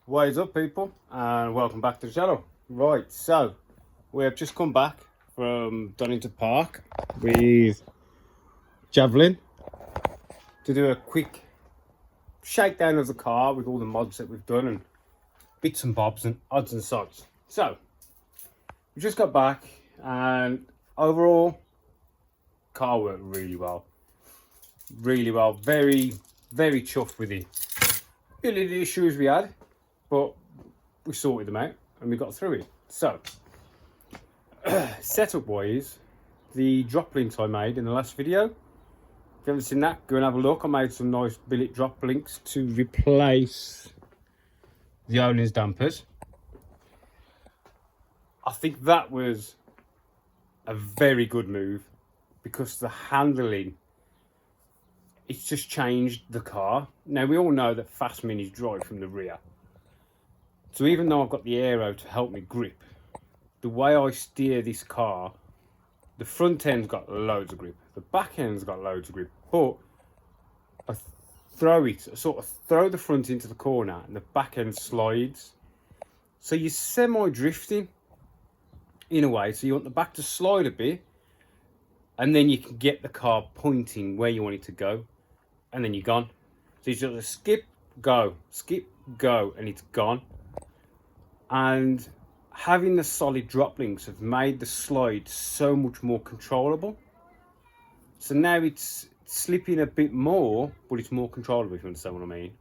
What is up, people, and welcome back to the channel. Right, so we have just come back from Donington Park with Javelin to do a quick shakedown of the car with all the mods that we've done and bits and bobs and odds and sods. So we just got back, and overall car worked really well. Very chuffed with it. A little issues we had, but we sorted them out and we got through it. So setup wise, the drop links I made in the last video, if you haven't seen that, go and have a look. I made some nice billet drop links to replace the Olin's dampers. I think that was a very good move because the handling, it's just changed the car. Now we all know that fast minis drive from the rear. So even though I've got the aero to help me grip, the way I steer this car, the front end's got loads of grip, the back end's got loads of grip, but I sort of throw the front into the corner and the back end slides. So you're semi-drifting in a way, so you want the back to slide a bit and then you can get the car pointing where you want it to go, and then you're gone. So you just skip, go, and it's gone. And having the solid drop links have made the slide so much more controllable. So now it's slipping a bit more, but it's more controllable, if you understand what I mean.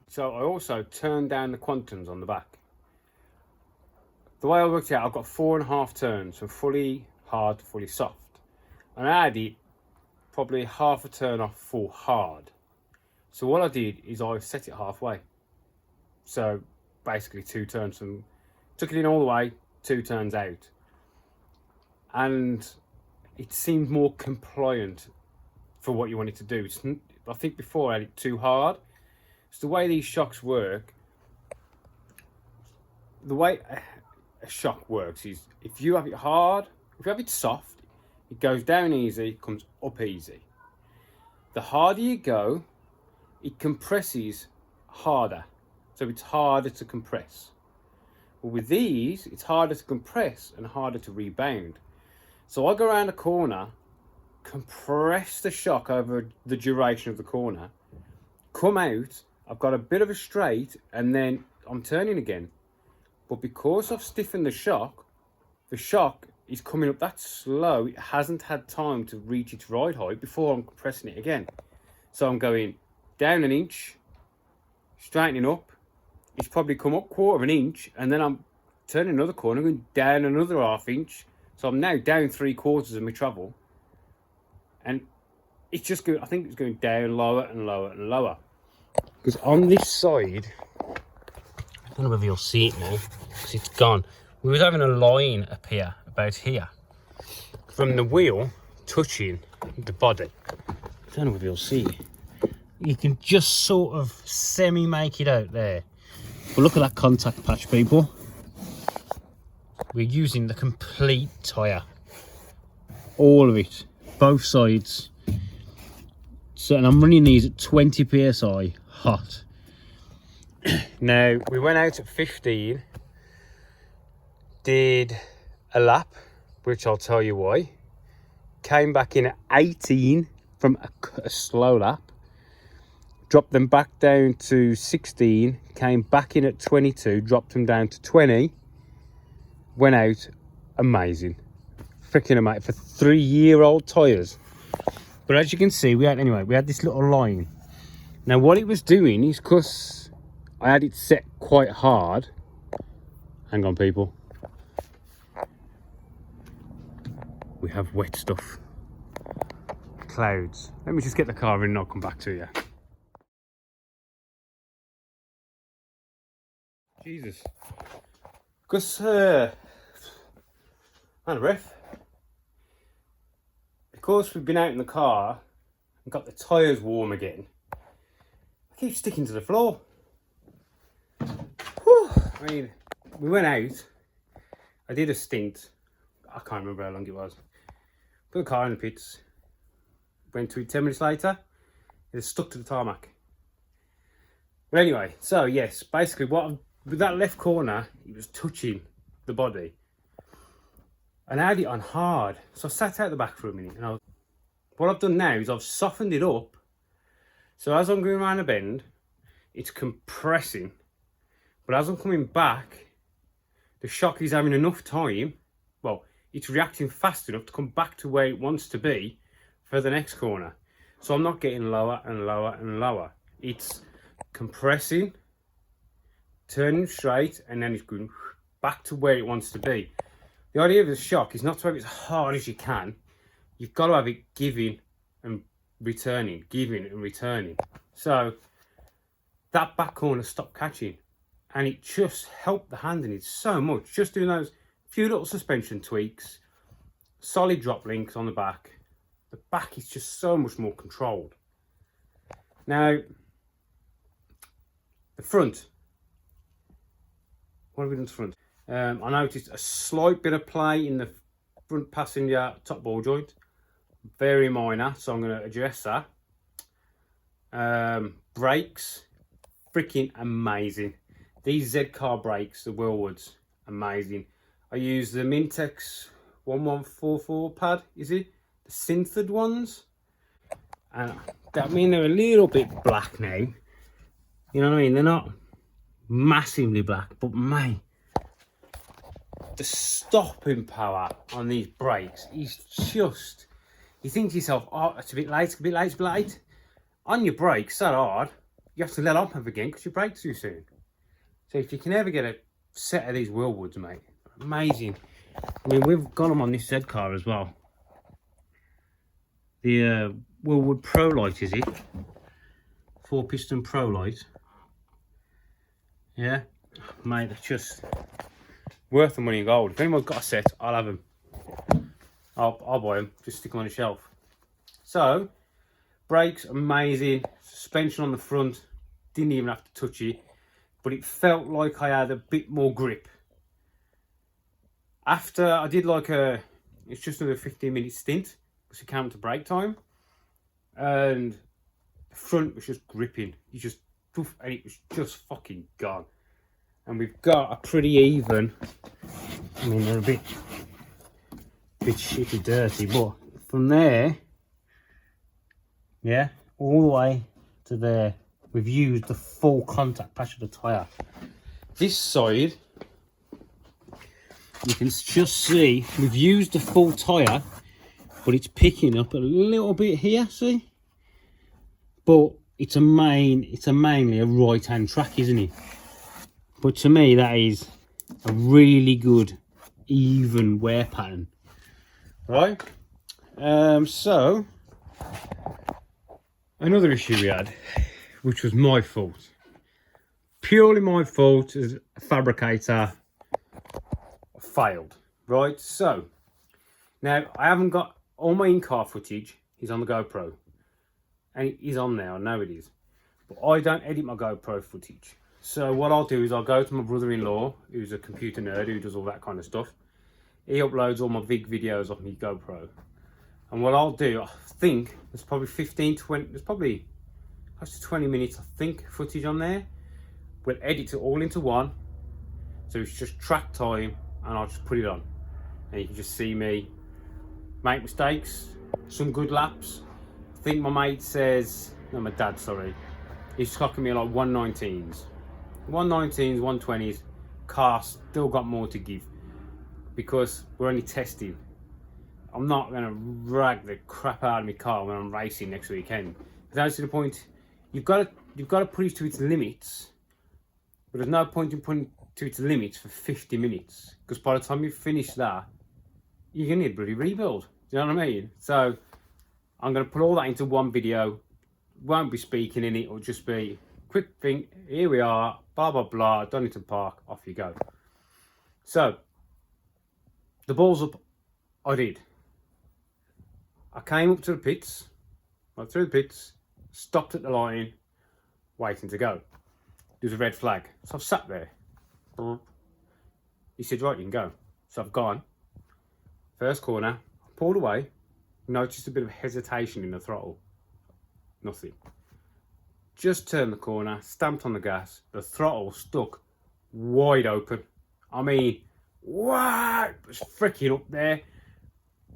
So I also turned down the quantums on the back. The way I worked it out, I've got 4.5 turns from fully hard to fully soft. And I added probably half a turn off for hard. So what I did is I set it halfway. So basically 2 turns from, took it in all the way, 2 turns out. And it seemed more compliant for what you wanted to do. I think before I had it too hard. So the way these shocks work, the way a shock works is if you have it hard, if you have it soft, it goes down easy, comes up easy. The harder you go, it compresses harder. So it's harder to compress. But with these, it's harder to compress and harder to rebound. So I go around the corner, compress the shock over the duration of the corner, come out, I've got a bit of a straight, and then I'm turning again. But because I've stiffened the shock is coming up that slow, it hasn't had time to reach its ride height before I'm compressing it again. So I'm going down an inch, straightening up, it's probably come up 1/4 inch, and then I'm turning another corner, going down another 1/2 inch. So I'm now down 3/4 of my travel. And it's just going, I think it's going down lower and lower and lower. Because on this side, I don't know whether you'll see it now, because it's gone. We was having a line appear about here from the wheel touching the body. I don't know if you'll see it. You can just sort of semi make it out there. But look at that contact patch, people. We're using the complete tyre. All of it. Both sides. So, and I'm running these at 20 psi hot. Now, we went out at 15. Did a lap, which I'll tell you why. Came back in at 18 from a slow lap. Dropped them back down to 16. Came back in at 22. Dropped them down to 20. Went out. Amazing. Freaking amazing. For 3-year-old tyres. But as you can see, we had this little line. Now what it was doing is, because I had it set quite hard. Hang on, people. We have wet stuff. Clouds. Let me just get the car in and I'll come back to you. Jesus. Because, man of breath. Because we've been out in the car and got the tyres warm again, I keep sticking to the floor. Whew. I mean, we went out. I did a stint. I can't remember how long it was. Put the car in the pits. Went to it 10 minutes later. It was stuck to the tarmac. But anyway, so yes, basically what I've with that left corner, it was touching the body. And I had it on hard. So I sat out the back for a minute. And what I've done now is I've softened it up. So as I'm going around a bend, it's compressing. But as I'm coming back, the shock is having enough time. Well, it's reacting fast enough to come back to where it wants to be for the next corner. So I'm not getting lower and lower and lower. It's compressing, turning straight, and then it's going back to where it wants to be. The idea of the shock is not to have it as hard as you can. You've got to have it giving and returning, giving and returning. So that back corner stopped catching, and it just helped the handling it so much. Just doing those few little suspension tweaks, solid drop links on the back. The back is just so much more controlled. Now, the front. What have we done to the front? I noticed a slight bit of play in the front passenger top ball joint. Very minor, so I'm going to address that. Brakes, freaking amazing. These Z-car brakes, the Wheelwoods, amazing. I use the Mintex 1144 pad, is it? The synthered ones. And that mean they're a little bit black now. You know what I mean? They're not massively black, but mate, the stopping power on these brakes is just, you think to yourself, oh, it's a bit late, it's a bit late, it's a bit late. On your brakes so hard, you have to let off again because you brake too soon. So if you can ever get a set of these Wheelwoods, mate, amazing. I mean, we've got them on this Z car as well. The Wheelwood Pro Light, is it? 4-piston Pro Light. Yeah, mate, it's just worth the money in gold. If anyone's got a set, I'll have them. I'll buy them, just stick them on the shelf. So, brakes, amazing. Suspension on the front, didn't even have to touch it. But it felt like I had a bit more grip. After I did it's just another 15-minute stint, because it came to brake time. And the front was just gripping. You just, and it was just fucking gone. And we've got a pretty even, I mean, they're a bit shitty dirty, but from there, yeah, all the way to there, we've used the full contact patch of the tyre. This side, you can just see we've used the full tyre, but it's picking up a little bit here, see? But it's mainly a right-hand track, isn't it? But to me, that is a really good, even wear pattern, right? So, another issue we had, which was my fault. Purely my fault as a fabricator, failed, right? So, now I haven't got all my in-car footage, is on the GoPro. And it is on there, I know it is. But I don't edit my GoPro footage. So what I'll do is I'll go to my brother-in-law, who's a computer nerd, who does all that kind of stuff. He uploads all my big videos on his GoPro. And what I'll do, I think, there's probably 20, there's probably close to 20 minutes, I think, footage on there. We'll edit it all into one. So it's just track time, and I'll just put it on. And you can just see me make mistakes, some good laps. I think my mate says, no, my dad, sorry, he's clocking me like 119s. 119s, 120s, car still got more to give because we're only testing. I'm not going to drag the crap out of my car when I'm racing next weekend. That's to the point, you've got to push it to its limits, but there's no point in putting it to its limits for 50 minutes because by the time you finish that, you're going to need a bloody rebuild. Do you know what I mean? So I'm going to put all that into one video. Won't be speaking in it, it'll just be quick thing, here we are, blah blah blah, Donnington Park, off you go. So the ball's up. I did. I came up to the pits, went through the pits, stopped at the line, waiting to go. There's a red flag, so I've sat there. He said, right, you can go. So I've gone. First corner, pulled away, noticed a bit of hesitation in the throttle. Nothing. Just turned the corner, stamped on the gas, the throttle stuck wide open. I mean, wow, it was freaking up there.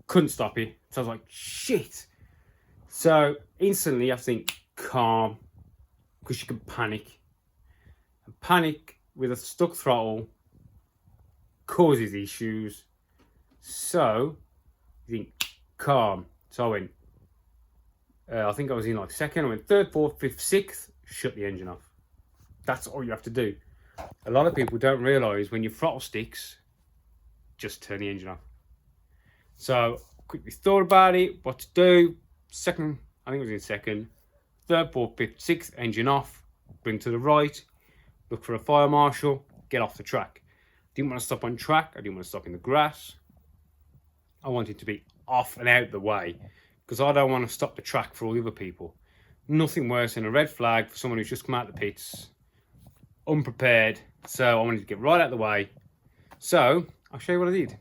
Couldn't stop it. So I was like, shit. So instantly I think calm, because you can panic. And panic with a stuck throttle causes issues. So you think calm. So I went, I think I was in like second. I went third, fourth, fifth, sixth, shut the engine off. That's all you have to do. A lot of people don't realise when your throttle sticks, just turn the engine off. So quickly thought about it, what to do. Second, I think it was in second. Third, fourth, fifth, sixth, engine off. Bring to the right. Look for a fire marshal. Get off the track. Didn't want to stop on track. I didn't want to stop in the grass. I wanted to be off and out the way, because I don't want to stop the track for all the other people. Nothing worse than a red flag for someone who's just come out of the pits, unprepared. So I wanted to get right out of the way. So I'll show you what I did.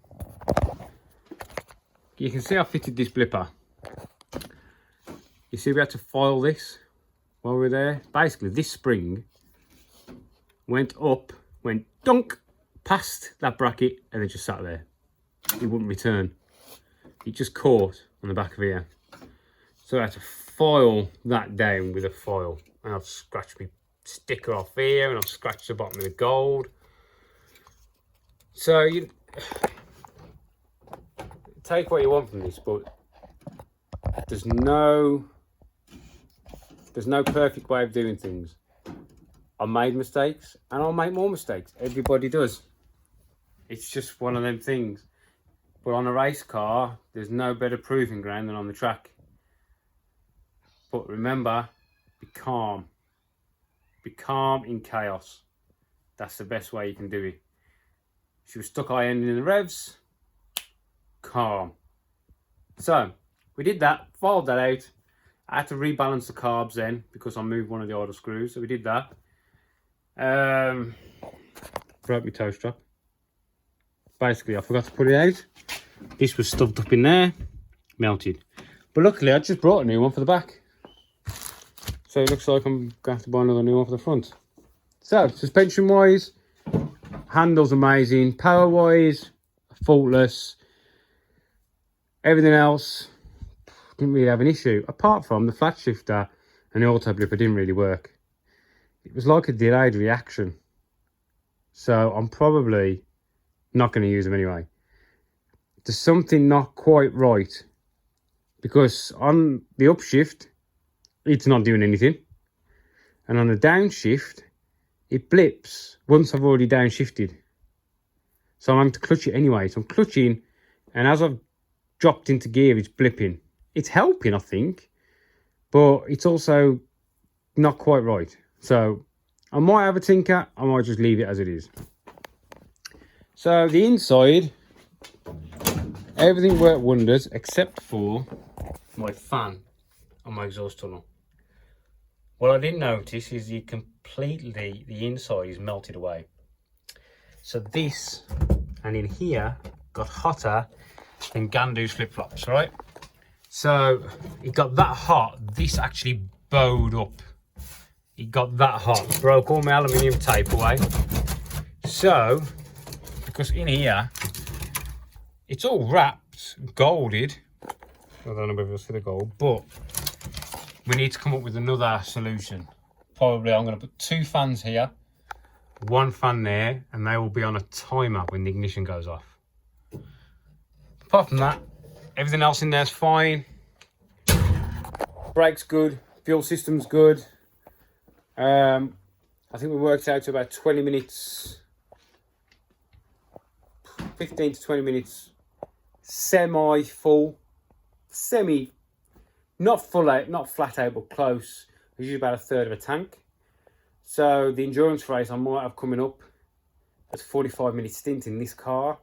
You can see I fitted this blipper. You see we had to file this while we were there. Basically this spring went up, went dunk, past that bracket, and then just sat there. It wouldn't return. It just caught on the back of here. So I had to file that down with a file. And I've scratched my sticker off here, and I've scratched the bottom of the gold. So you take what you want from this, but there's no perfect way of doing things. I made mistakes, and I'll make more mistakes. Everybody does. It's just one of them things. But on a race car, there's no better proving ground than on the track. But remember, be calm. Be calm in chaos. That's the best way you can do it. She was stuck high ending in the revs. Calm. So we did that, filed that out. I had to rebalance the carbs then, because I moved one of the idle screws. So we did that. Broke my toe strap. Basically, I forgot to put it out. This was stuffed up in there, melted. But luckily, I just brought a new one for the back. So it looks like I'm going to have to buy another new one for the front. So, suspension-wise, handle's amazing. Power-wise, faultless. Everything else, didn't really have an issue. Apart from the flat shifter and the auto blipper didn't really work. It was like a delayed reaction. So I'm probably not going to use them anyway. There's something not quite right, because on the upshift, it's not doing anything. And on the downshift, it blips once I've already downshifted. So I'm having to clutch it anyway. So I'm clutching, and as I've dropped into gear, it's blipping. It's helping, I think, but it's also not quite right. So I might have a tinker, I might just leave it as it is. So the inside, everything worked wonders except for my fan on my exhaust tunnel. What I didn't notice is the inside is melted away. So this and in here got hotter than Gandu's flip-flops, right? So it got that hot, this actually bowed up. It got that hot, broke all my aluminium tape away. So, because in here, it's all wrapped, golded. I don't know if you'll see the gold, but we need to come up with another solution. Probably I'm going to put 2 fans here, 1 fan there, and they will be on a timer when the ignition goes off. Apart from that, everything else in there is fine. Brakes good, fuel system's good. I think we worked out to about 20 minutes, 15 to 20 minutes, semi-full, not full out, not flat out, but close. Usually about a third of a tank. So the endurance race I might have coming up as a 45-minute stint in this car.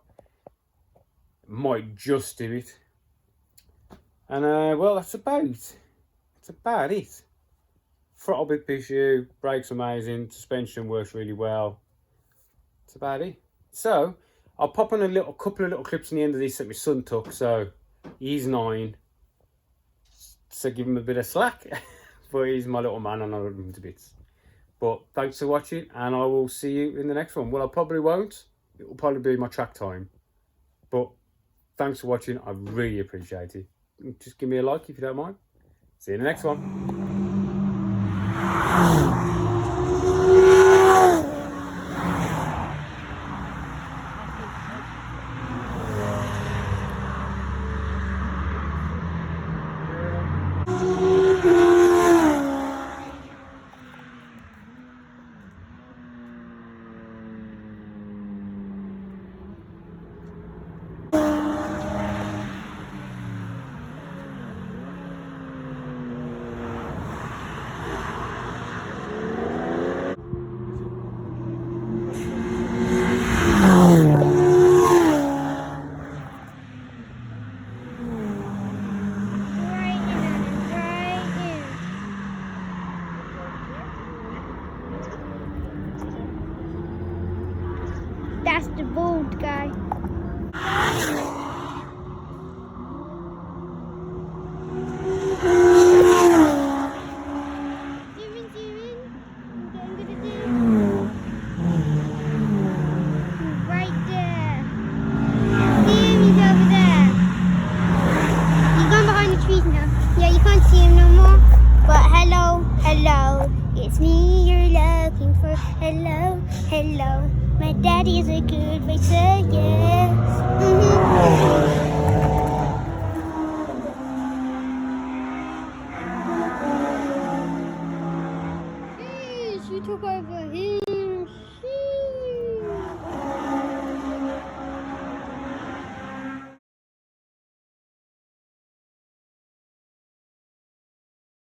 Might just do it. And well, that's about it. Throttle bit issue, brakes amazing, suspension works really well. That's about it. So I'll pop on a couple of little clips on the end of this that my son took. So he's 9, so give him a bit of slack, but he's my little man and I love him to bits. But thanks for watching, and I will see you in the next one. Well, I probably won't. It will probably be my track time. But thanks for watching. I really appreciate it. Just give me a like if you don't mind. See you in the next one. That's the bald guy. Right there. See him, he's over there. He's gone behind the trees now. Yeah, you can't see him no more. But hello, hello, it's me you're looking for. Hello, hello. My daddy is a good racer, yes. Hey, she took over him.